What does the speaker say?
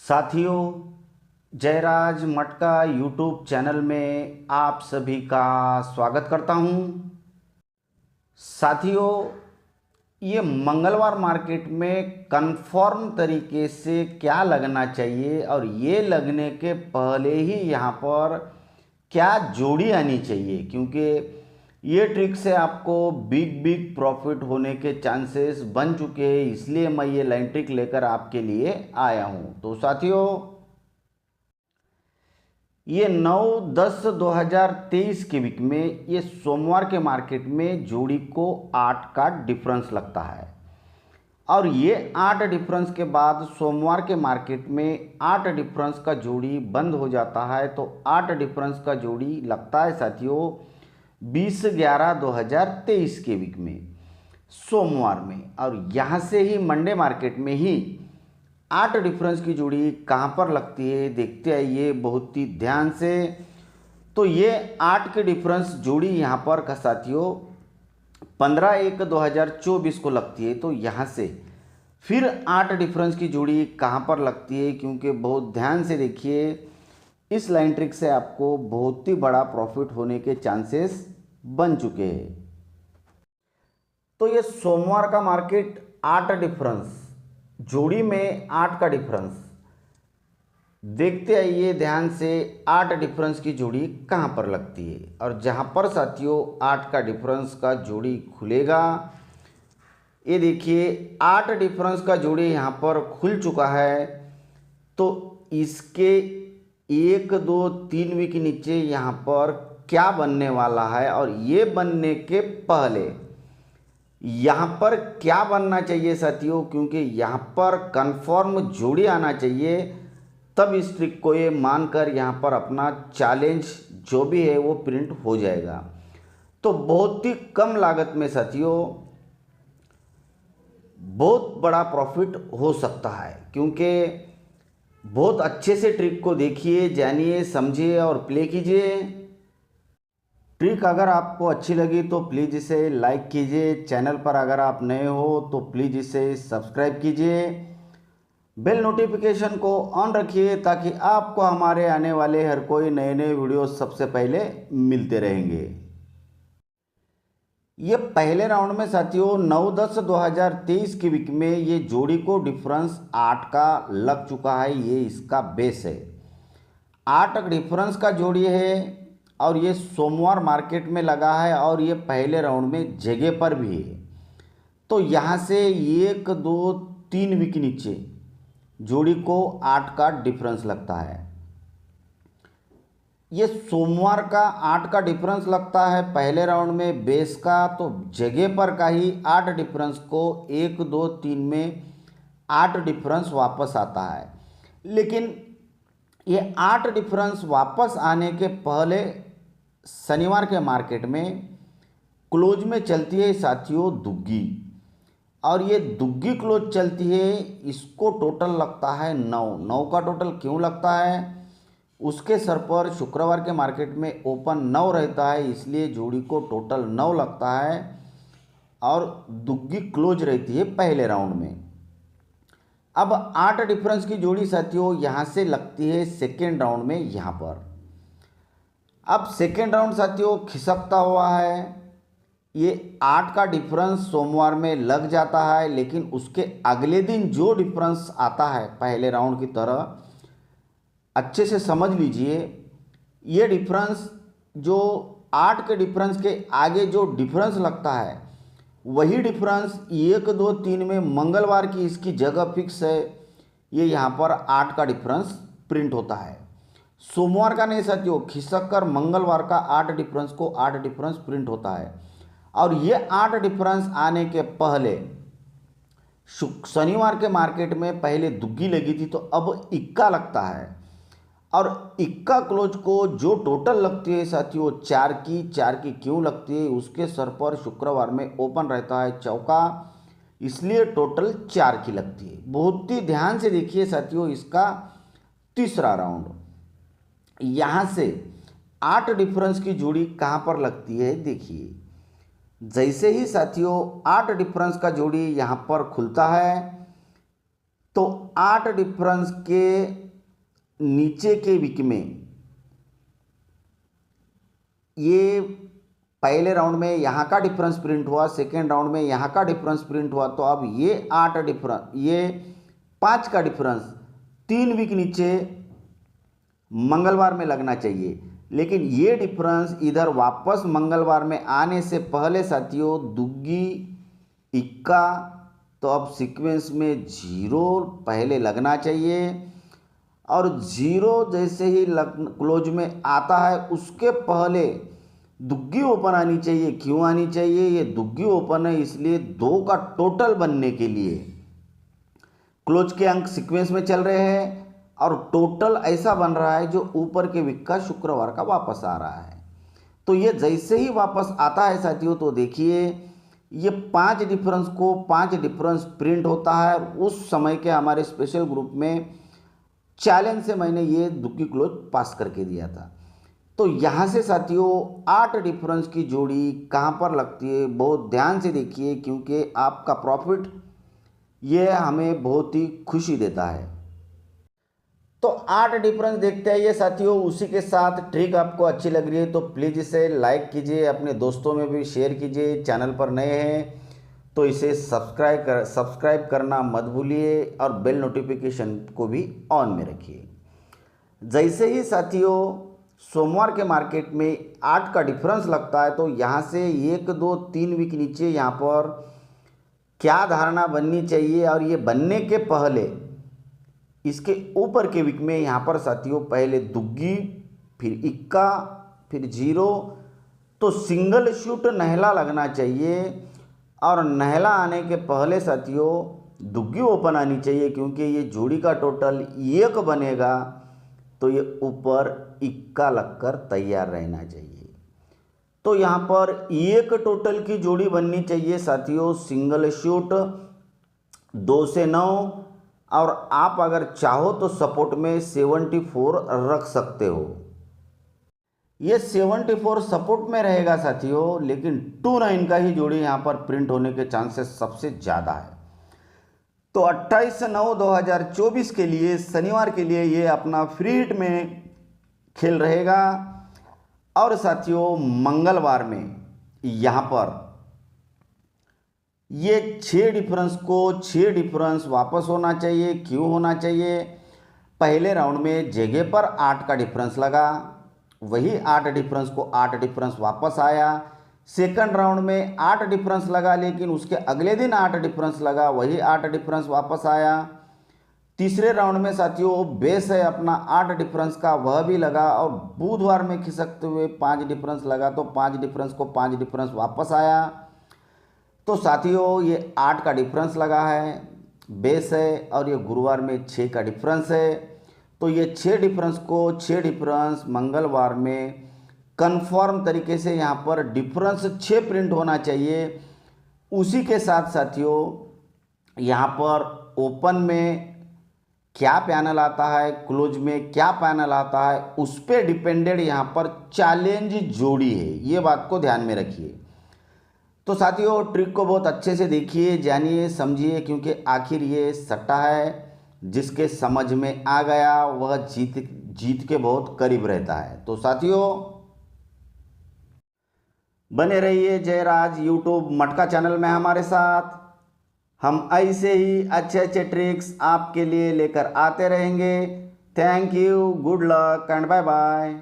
साथियों, जयराज मटका YouTube channel में आप सभी का स्वागत करता हूं। साथियों, ये मंगलवार मार्केट में कंफर्म तरीके से क्या लगना चाहिए और ये लगने के पहले ही यहाँ पर क्या जोड़ी आनी चाहिए, क्योंकि ये ट्रिक से आपको बिग प्रॉफिट होने के चांसेस बन चुके हैं। इसलिए मैं ये लाइन ट्रिक लेकर आपके लिए आया हूँ। तो साथियों, ये 9/10/2023 के वीक में ये सोमवार के मार्केट में जोड़ी को 8 का डिफरेंस लगता है और ये 8 डिफरेंस के बाद सोमवार के मार्केट में 8 डिफरेंस का जोड़ी बंद हो जाता है। तो 8 डिफरेंस का जोड़ी लगता है साथियों 20/11/2023 के वीक में सोमवार में। और यहाँ से ही मंडे मार्केट में ही 8 डिफरेंस की जोड़ी कहाँ पर लगती है देखते आइए बहुत ही ध्यान से। तो ये 8 के डिफरेंस जोड़ी यहाँ पर का साथियों 15/1/2024 को लगती है। तो यहाँ से फिर 8 डिफरेंस की जोड़ी कहाँ पर लगती है, क्योंकि बहुत ध्यान से देखिए, इस लाइन ट्रिक से आपको बहुत ही बड़ा प्रॉफिट होने के चांसेस बन चुके हैं। तो ये सोमवार का मार्केट 8 डिफरेंस जोड़ी में 8 का डिफरेंस देखते आइए ध्यान से। 8 डिफरेंस की जोड़ी कहाँ पर लगती है और जहाँ पर साथियों 8 का डिफरेंस का जोड़ी खुलेगा, ये देखिए 8 डिफरेंस का जोड़ी यहाँ पर खुल चुका है। तो इसके 1 2 3 वीक नीचे यहाँ पर क्या बनने वाला है और ये बनने के पहले यहाँ पर क्या बनना चाहिए साथियों, क्योंकि यहाँ पर कंफर्म जोड़ी आना चाहिए, तब इस ट्रिक को ये मानकर यहाँ पर अपना चैलेंज जो भी है वो प्रिंट हो जाएगा। तो बहुत ही कम लागत में साथियों बहुत बड़ा प्रॉफिट हो सकता है, क्योंकि बहुत अच्छे से ट्रिक को देखिए, जानिए, समझिए और प्ले कीजिए। ट्रिक अगर आपको अच्छी लगी तो प्लीज़ इसे लाइक कीजिए। चैनल पर अगर आप नए हो तो प्लीज़ इसे सब्सक्राइब कीजिए। बेल नोटिफिकेशन को ऑन रखिए ताकि आपको हमारे आने वाले हर कोई नए नए वीडियो सबसे पहले मिलते रहेंगे। ये पहले राउंड में साथियों 9/10/2023 की वीक में ये जोड़ी को डिफरेंस 8 का लग चुका है। ये इसका बेस है, 8 डिफरेंस का जोड़ी है और ये सोमवार मार्केट में लगा है और ये पहले राउंड में जगह पर भी है। तो यहाँ से 1 2 3 वीक नीचे जोड़ी को 8 का डिफरेंस लगता है। ये सोमवार का 8 का डिफरेंस लगता है पहले राउंड में बेस का, तो जगह पर का ही 8 डिफरेंस को 1 2 3 में 8 डिफरेंस वापस आता है। लेकिन ये 8 डिफरेंस वापस आने के पहले शनिवार के मार्केट में क्लोज में चलती है साथियों दुग्गी, और ये दुग्गी क्लोज चलती है। इसको टोटल लगता है 9 का टोटल क्यों लगता है, उसके सर पर शुक्रवार के मार्केट में ओपन 9 रहता है, इसलिए जोड़ी को टोटल 9 लगता है और दुग्गी क्लोज रहती है पहले राउंड में। अब 8 डिफरेंस की जोड़ी साथियों यहाँ से लगती है सेकेंड राउंड में यहाँ पर। अब सेकेंड राउंड साथियों खिसकता हुआ है, ये 8 का डिफरेंस सोमवार में लग जाता है, लेकिन उसके अगले दिन जो डिफरेंस आता है पहले राउंड की तरह, अच्छे से समझ लीजिए, ये डिफरेंस जो 8 के डिफरेंस के आगे जो डिफरेंस लगता है वही डिफरेंस 1 2 3 में मंगलवार की इसकी जगह फिक्स है। ये यहाँ पर 8 का डिफरेंस प्रिंट होता है, सोमवार का नहीं साथियों, खिसक कर मंगलवार का 8 डिफरेंस को 8 डिफरेंस प्रिंट होता है। और ये 8 डिफरेंस आने के पहले शनिवार के मार्केट में पहले दुग्गी लगी थी, तो अब इक्का लगता है और इक्का क्लोज को जो टोटल लगती है साथियों 4 की क्यों लगती है, उसके सर पर शुक्रवार में ओपन रहता है चौका, इसलिए टोटल 4 की लगती है। बहुत ही ध्यान से देखिए साथियों, इसका तीसरा राउंड यहाँ से 8 डिफरेंस की जोड़ी कहाँ पर लगती है देखिए। जैसे ही साथियों 8 डिफरेंस का जोड़ी यहाँ पर खुलता है, तो 8 डिफरेंस के नीचे के विक में ये पहले राउंड में यहाँ का डिफरेंस प्रिंट हुआ, सेकेंड राउंड में यहाँ का डिफरेंस प्रिंट हुआ, तो अब ये 8 डिफरेंस, ये 5 का डिफरेंस 3 वीक नीचे मंगलवार में लगना चाहिए। लेकिन ये डिफरेंस इधर वापस मंगलवार में आने से पहले साथियों दुग्गी इक्का, तो अब सीक्वेंस में 0 पहले लगना चाहिए और 0 जैसे ही क्लोज में आता है उसके पहले दुग्गी ओपन आनी चाहिए। क्यों आनी चाहिए? ये दुग्गी ओपन है इसलिए 2 का टोटल बनने के लिए क्लोज के अंक सीक्वेंस में चल रहे हैं और टोटल ऐसा बन रहा है जो ऊपर के विक का शुक्रवार का वापस आ रहा है। तो ये जैसे ही वापस आता है साथियों तो देखिए ये 5 डिफरेंस को 5 डिफरेंस प्रिंट होता है। उस समय के हमारे स्पेशल ग्रुप में चैलेंज से मैंने ये दुग्गी क्लोज पास करके दिया था। तो यहाँ से साथियों 8 डिफरेंस की जोड़ी कहाँ पर लगती है बहुत ध्यान से देखिए, क्योंकि आपका प्रॉफिट ये हमें बहुत ही खुशी देता है। तो 8 डिफरेंस देखते हैं ये साथियों। उसी के साथ ट्रिक आपको अच्छी लग रही है तो प्लीज़ इसे लाइक कीजिए, अपने दोस्तों में भी शेयर कीजिए। चैनल पर नए हैं तो इसे सब्सक्राइब करना मत भूलिए और बेल नोटिफिकेशन को भी ऑन में रखिए। जैसे ही साथियों सोमवार के मार्केट में 8 का डिफरेंस लगता है तो यहाँ से 1 2 3 वीक नीचे यहाँ पर क्या धारणा बननी चाहिए, और ये बनने के पहले इसके ऊपर के विक में यहाँ पर साथियों पहले दुग्गी, फिर इक्का, फिर 0, तो सिंगल शूट नहला लगना चाहिए। और नहला आने के पहले साथियों दुग्गी ओपन आनी चाहिए, क्योंकि ये जोड़ी का टोटल 1 बनेगा तो ये ऊपर इक्का लगकर तैयार रहना चाहिए। तो यहाँ पर 1 टोटल की जोड़ी बननी चाहिए साथियों, सिंगल शूट 2 से 9, और आप अगर चाहो तो सपोर्ट में 74 रख सकते हो। ये 74 सपोर्ट में रहेगा साथियों, लेकिन 29 का ही जोड़ी यहाँ पर प्रिंट होने के चांसेस सबसे ज़्यादा है। तो 28/9/2024 के लिए शनिवार के लिए ये अपना फ्री हिट में खेल रहेगा। और साथियों मंगलवार में यहाँ पर ये 6 डिफरेंस को 6 डिफरेंस वापस होना चाहिए। क्यों होना चाहिए? पहले राउंड में जगह पर 8 का डिफरेंस लगा, वही 8 डिफरेंस को 8 डिफरेंस वापस आया। सेकंड राउंड में 8 डिफरेंस लगा, लेकिन उसके अगले दिन 8 डिफरेंस लगा, वही 8 डिफरेंस वापस आया। तीसरे राउंड में साथियों बेस है अपना 8 डिफरेंस का, वह भी लगा, और बुधवार में खिसकते हुए 5 डिफरेंस लगा, तो 5 डिफरेंस को 5 डिफरेंस वापस आया। तो साथियों ये 8 का डिफरेंस लगा है, बेस है, और ये गुरुवार में 6 का डिफरेंस है। तो ये 6 डिफरेंस को 6 डिफरेंस मंगलवार में कंफर्म तरीके से यहाँ पर डिफरेंस 6 प्रिंट होना चाहिए। उसी के साथ साथियों यहाँ पर ओपन में क्या पैनल आता है, क्लोज में क्या पैनल आता है, उस पर डिपेंडेड यहाँ पर चैलेंज जोड़ी है, ये बात को ध्यान में रखिए। तो साथियों ट्रिक को बहुत अच्छे से देखिए, जानिए, समझिए, क्योंकि आखिर ये सट्टा है। जिसके समझ में आ गया वह जीत के बहुत करीब रहता है। तो साथियों बने रहिए जयराज यूट्यूब मटका चैनल में हमारे साथ। हम ऐसे ही अच्छे अच्छे ट्रिक्स आपके लिए लेकर आते रहेंगे। Thank you, good luck and bye bye.